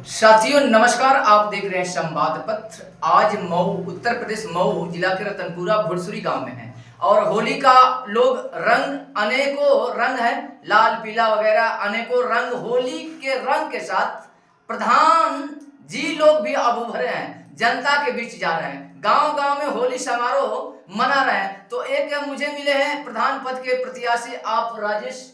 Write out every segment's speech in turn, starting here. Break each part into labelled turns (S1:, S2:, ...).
S1: साथियों नमस्कार, आप देख रहे हैं संवाद पत्र। आज मऊ, उत्तर प्रदेश मऊ जिला के रतनपुरा भुरसुरी गांव में है और होली का लोग रंग, अनेकों रंग है, लाल पीला वगैरह अनेकों रंग, होली के रंग के साथ प्रधान जी लोग भी अब उभरे हैं, जनता के बीच जा रहे हैं, गांव गांव में होली समारोह मना रहे हैं। तो एक मुझे मिले हैं प्रधान पद के प्रत्याशी आप राजेश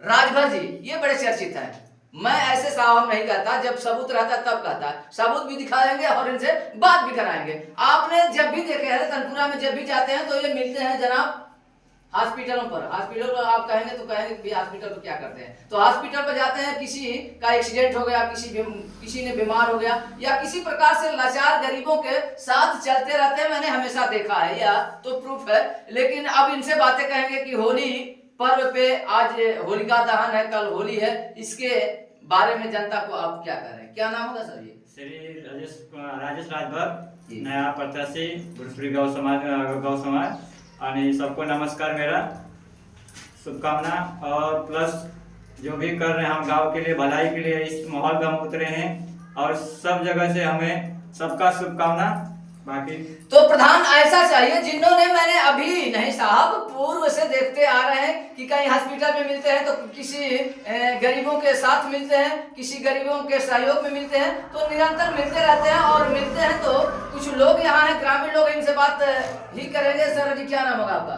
S1: राजभर जी, ये बड़े चर्चित हैं। मैं ऐसे साहब नहीं कहता, जब सबूत रहता तब कहता, सबूत भी दिखाएंगे और इनसे बात भी कराएंगे। आपने जब भी देखे हैं तनपुरा में, जब भी जाते हैं तो ये मिलते हैं जनाब हॉस्पिटलों पर। हॉस्पिटल पर आप कहेंगे तो कहेंगे कि हॉस्पिटल पर क्या करते हैं, तो हॉस्पिटल पर जाते हैं, किसी का एक्सीडेंट हो गया, किसी ने बीमार हो गया या किसी प्रकार से लाचार गरीबों के साथ चलते रहते हैं। मैंने हमेशा देखा है, यह तो प्रूफ है। लेकिन अब इनसे बातें कहेंगे कि होली पर्व पे, आज होलिका दहन है, कल होली है, इसके बारे में जनता को आप क्या कह रहे हैं? क्या नाम होगा सर? ये
S2: श्री राजेश राजभर, नया प्रत्याशी भुरसुरी गौ समाज। आणि सबको नमस्कार, मेरा शुभकामना। और प्लस जो भी कर रहे हैं हम गांव के लिए, भलाई के लिए, इस माहौल में हम उतरे हैं और सब जगह से हमें सबका शुभकामना। बाकी
S1: तो प्रधान ऐसा चाहिए जिन्होंने, मैंने अभी नहीं साहब, पूर्व से देखते आ रहे हैं कि कहीं हॉस्पिटल में मिलते हैं तो किसी गरीबों के साथ मिलते हैं, किसी गरीबों के सहयोग में मिलते हैं, तो निरंतर मिलते रहते हैं। और मिलते हैं तो कुछ लोग यहाँ हैं, ग्रामीण लोग, इनसे बात ही करेंगे। सर जी, क्या नाम होगा आपका?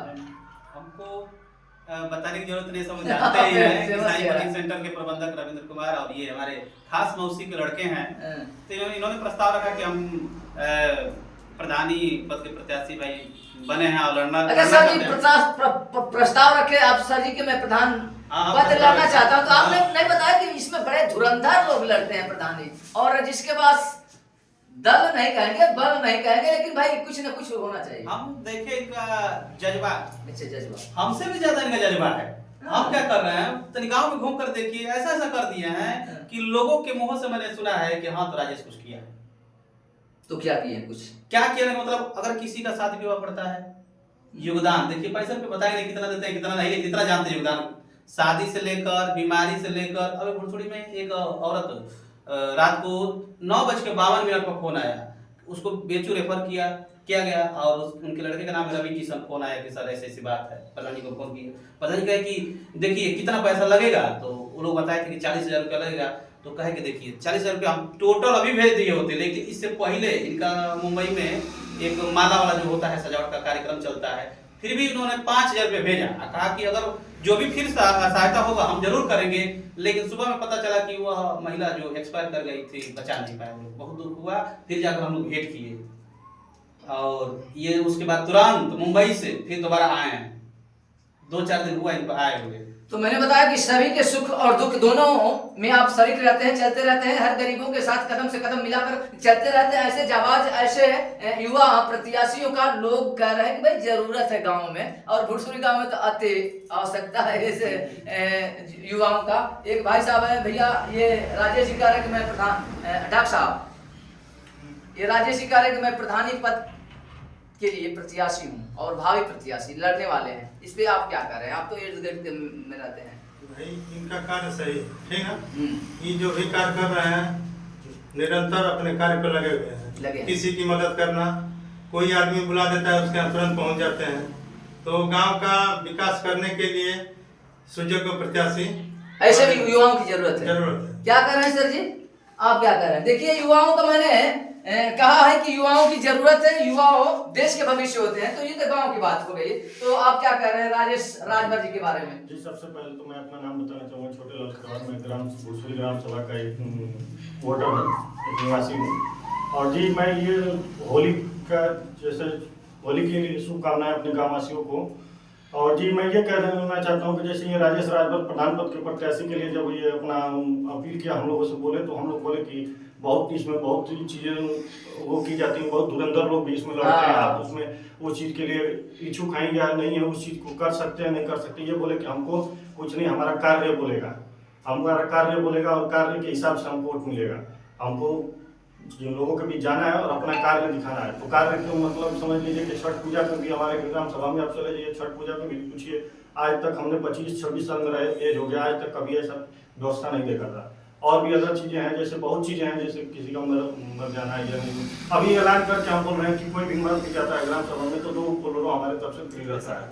S3: हमको बताने की जरूरत नहीं, सब जानते ही हैं कि साई कोचिंग सेंटर के प्रबंधक रविंद्र कुमार और ये हमारे खास मौसी के लड़के हैं। तो इन्होंने प्रस्ताव रखा कि हम प्रधानी पद के प्रत्याशी भाई बने हैं और लड़ना।
S1: अगर सर जी प्रस्ताव रखे आप सर जी के, मैं प्रधान पद लड़ना चाहता हूँ, तो आपने नहीं बताया कि इसमें बड़े धुरंधर लोग लड़ते हैं प्रधानी, और जिसके पास दल नहीं कहेंगे, बल नहीं कहेंगे, लेकिन भाई कुछ न कुछ होना चाहिए।
S3: हम देखे इनका जज्बा,
S1: अच्छा जज्बा
S3: हमसे भी ज्यादा इनका जज्बा है। हम क्या कर रहे हैं, तनी गांव में घूम कर देखिए, ऐसा ऐसा कर दिए हैं कि लोगों के मुंह से मैंने सुना है कि हाँ तो राजेश कुछ किया है।
S1: तो क्या किए? कुछ
S3: क्या किया है, मतलब अगर किसी का शादी विवाह पड़ता है, योगदान देखिए, पैसा पे बताएंगे कितना देते हैं कितना नहीं, लेकिन कितना जानते हैं योगदान, शादी से लेकर बीमारी से लेकर। अबे भुरसुरी में एक औरत रात को 9:52 पर फोन आया, उसको बेचू रेफर किया गया और उनके लड़के का नाम है रवि किशन। फोन आया कि सर ऐसी ऐसी बात है, प्रधान जी को फोन किया, प्रधान जी कहे कि देखिए कितना पैसा लगेगा, तो वो लोग बताए थे कि 40,000 रुपया लगेगा। तो कहे कि देखिए 40,000 रुपया हम टोटल अभी भेज दिए होते, लेकिन इससे पहले इनका मुंबई में एक माला वाला जो होता है, सजावट का कार्यक्रम चलता है, फिर भी इन्होंने 5,000 रुपये भेजा, कहा कि अगर जो भी फिर सहायता होगा हम जरूर करेंगे। लेकिन सुबह में पता चला कि वह महिला जो एक्सपायर कर गई थी, बचा नहीं पाए, बहुत दुख हुआ। फिर जाकर हम लोग भेंट किए और ये उसके बाद तुरंत मुंबई से फिर दोबारा आए हैं, 2-4 दिन हुआ इनको आए हुए।
S1: तो मैंने बताया कि सभी के सुख और दुख दोनों में आप शरीक रहते हैं, चलते रहते हैं, हर गरीबों के साथ कदम से कदम मिलाकर चलते रहते हैं। ऐसे जाबाज, ऐसे युवा प्रत्याशियों का लोग कह रहे हैं कि भाई जरूरत है गांव में, और भुरसुरी गांव में तो अति आवश्यकता है ऐसे युवाओं का। एक भाई साहब है भैया, ये राजेश जी कह रहे हैं कि मैं प्रधान, डॉक्टर साहब, ये राजेश जी कह रहे हैं कि मैं प्रधानी पद के लिए प्रत्याशी हूँ और भावी प्रत्याशी लड़ने वाले हैं, इस पे आप क्या कर रहे हैं? आप तो इर्द गिर्द में रहते हैं।
S4: भाई इनका कार्य सही है, ठीक है। ये जो भी कार्य कर रहे हैं, निरंतर अपने कार्य पर लगे हुए हैं। किसी की मदद करना, कोई आदमी बुला देता है उसके यहाँ तुरंत पहुँच जाते हैं। तो गांव का विकास करने के लिए सुयोग्य प्रत्याशी,
S1: ऐसे भी युवाओं की जरूरत है। क्या कर रहे हैं सर जी, आप क्या कर रहे हैं? देखिए युवाओं का मैंने कहा है कि युवाओं की जरूरत है, युवाओं देश के भविष्य होते हैं, तो ये तो गांव की बात हो गई। तो आप क्या कह रहे हैं राजेश राजभर जी के बारे में?
S5: जी, सबसे पहले तो मैं अपना नाम बताना चाहूँगा, छोटे लाल खरवार, मैं ग्राम भुरसुरी ग्राम सभा का एक वोटर हूँ, एक निवासी हूँ। और जी मैं ये होली का, जैसे होली की शुभकामनाएं अपने गाँववासियों को। और जी मैं ये कहना चाहता हूँ कि जैसे ये राजेश राजभर प्रधान पद के प्रत्याशी के लिए जब ये अपना अपील किया हम लोगों से बोले, तो हम लोग बोले कि बहुत इसमें बहुत चीज़ें वो की जाती हैं, बहुत धुरंधर लोग भी इसमें लड़ते हैं। आप उसमें वो चीज़ के लिए इच्छुक हैं या नहीं है, उस चीज़ को कर सकते हैं नहीं कर सकते। ये बोले कि हमको कुछ नहीं, हमारा कार्य बोलेगा, हमारा कार्य बोलेगा और कार्य के हिसाब से हमको वोट मिलेगा। हमको जिन लोगों के बीच जाना है और अपना कार्य दिखाना है। तो कार्य को मतलब समझ लीजिए कि छठ पूजा में भी हमारे ग्राम सभा में आप चले जाइए, छठ पूजा में भी पूछिए, आज तक हमने 25-26 साल में एज हो गया, आज तक कभी ऐसा व्यवस्था नहीं देखा था। और भी अदर चीज़ें हैं, जैसे बहुत चीज़ें हैं, जैसे किसी का मर जाना है या नहीं, अभी ऐलान करके हम बोल रहे हैं कि कोई भी मर भी जाता है ग्राम सभा में तो 2 बोलेरो हमारे तरफ से फ्री रहता है,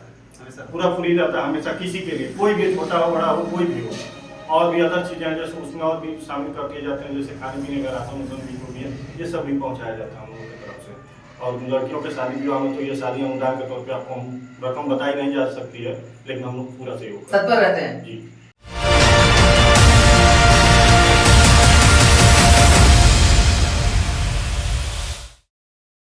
S5: पूरा फ्री रहता है हमेशा, किसी के लिए, कोई भी छोटा हो बड़ा हो कोई भी हो। और भी अदर चीज़ें हैं जैसे उसमें और भी शामिल कर दिए जाते हैं, जैसे खाने पीने का राशन भी जो भी है ये सब भी पहुँचाया जाता है हम लोगों की तरफ से। और लड़कियों के शादी विवाह में तो ये शादी अनुदान के तौर पे आपको हम रकम बताई नहीं जा सकती है, लेकिन हम लोग पूरा सहयोग
S1: तत्पर रहते हैं।
S5: जी।